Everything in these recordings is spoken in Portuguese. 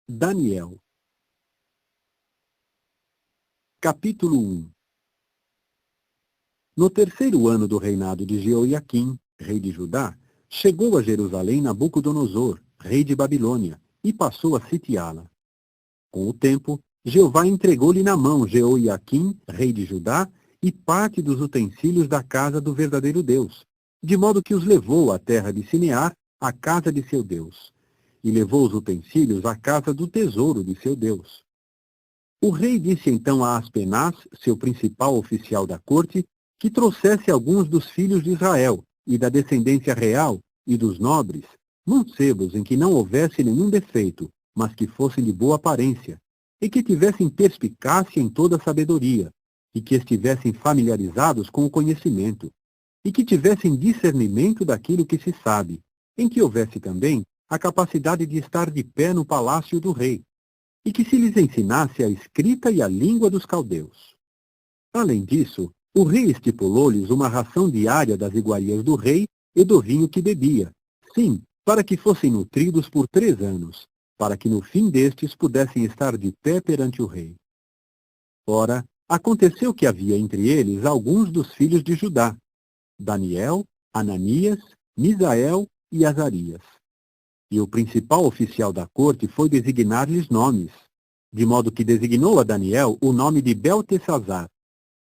Daniel. Capítulo 1. No terceiro ano do reinado de Jeoiaquim, rei de Judá, chegou a Jerusalém Nabucodonosor, rei de Babilônia, e passou a sitiá-la. Com o tempo, Jeová entregou-lhe na mão Jeoiaquim, rei de Judá, e parte dos utensílios da casa do verdadeiro Deus, de modo que os levou à terra de Sinear, à casa de seu Deus, e levou os utensílios à casa do tesouro de seu Deus. O rei disse então a Aspenaz, seu principal oficial da corte, que trouxesse alguns dos filhos de Israel, e da descendência real, e dos nobres, mancebos em que não houvesse nenhum defeito, mas que fossem de boa aparência, e que tivessem perspicácia em toda a sabedoria, e que estivessem familiarizados com o conhecimento, e que tivessem discernimento daquilo que se sabe, em que houvesse também a capacidade de estar de pé no palácio do rei, e que se lhes ensinasse a escrita e a língua dos caldeus. Além disso, o rei estipulou-lhes uma ração diária das iguarias do rei e do vinho que bebia, sim, para que fossem nutridos por 3 anos, para que no fim destes pudessem estar de pé perante o rei. Ora, aconteceu que havia entre eles alguns dos filhos de Judá, Daniel, Ananias, Misael e Azarias. E o principal oficial da corte foi designar-lhes nomes, de modo que designou a Daniel o nome de Beltesazar,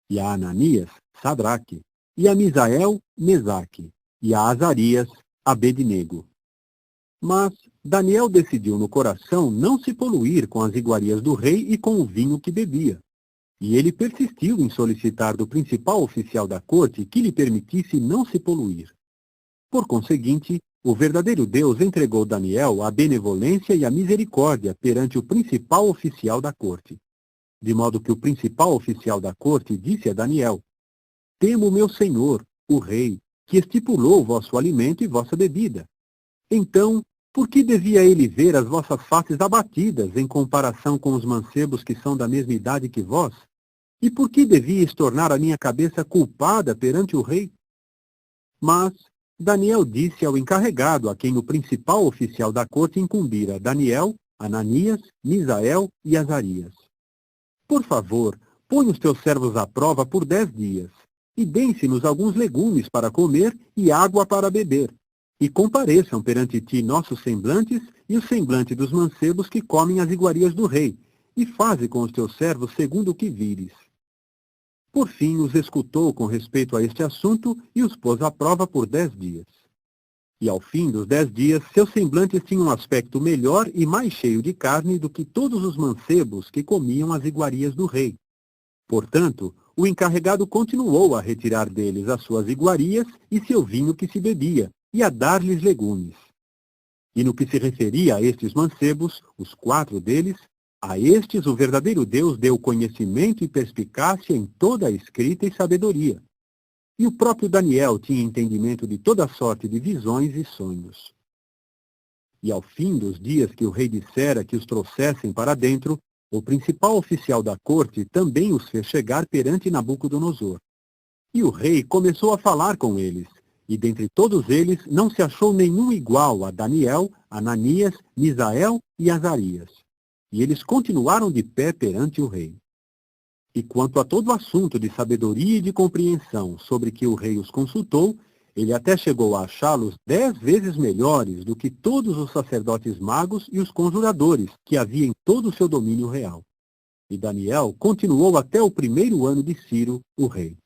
e a Ananias, Sadraque, e a Misael, Mesaque, e a Azarias, Abednego. Mas Daniel decidiu no coração não se poluir com as iguarias do rei e com o vinho que bebia. E ele persistiu em solicitar do principal oficial da corte que lhe permitisse não se poluir. Por conseguinte, o verdadeiro Deus entregou Daniel à benevolência e à misericórdia perante o principal oficial da corte. De modo que o principal oficial da corte disse a Daniel: Temo meu senhor, o rei, que estipulou vosso alimento e vossa bebida. Então, por que devia ele ver as vossas faces abatidas em comparação com os mancebos que são da mesma idade que vós? E por que devíeis tornar a minha cabeça culpada perante o rei? Mas Daniel disse ao encarregado a quem o principal oficial da corte incumbira, Daniel, Ananias, Misael e Azarias: Por favor, põe os teus servos à prova por 10 dias, e dêem-se-nos alguns legumes para comer e água para beber, e compareçam perante ti nossos semblantes e o semblante dos mancebos que comem as iguarias do rei, e faze com os teus servos segundo o que vires. Por fim, os escutou com respeito a este assunto e os pôs à prova por 10 dias. E ao fim dos 10 dias, seus semblantes tinham um aspecto melhor e mais cheio de carne do que todos os mancebos que comiam as iguarias do rei. Portanto, o encarregado continuou a retirar deles as suas iguarias e seu vinho que se bebia, e a dar-lhes legumes. E no que se referia a estes mancebos, os 4 deles, a estes o verdadeiro Deus deu conhecimento e perspicácia em toda a escrita e sabedoria. E o próprio Daniel tinha entendimento de toda sorte de visões e sonhos. E ao fim dos dias que o rei dissera que os trouxessem para dentro, o principal oficial da corte também os fez chegar perante Nabucodonosor. E o rei começou a falar com eles, e dentre todos eles não se achou nenhum igual a Daniel, Ananias, Misael e Azarias. E eles continuaram de pé perante o rei. E quanto a todo o assunto de sabedoria e de compreensão sobre que o rei os consultou, ele até chegou a achá-los 10 vezes melhores do que todos os sacerdotes magos e os conjuradores que havia em todo o seu domínio real. E Daniel continuou até o 1º ano de Ciro, o rei.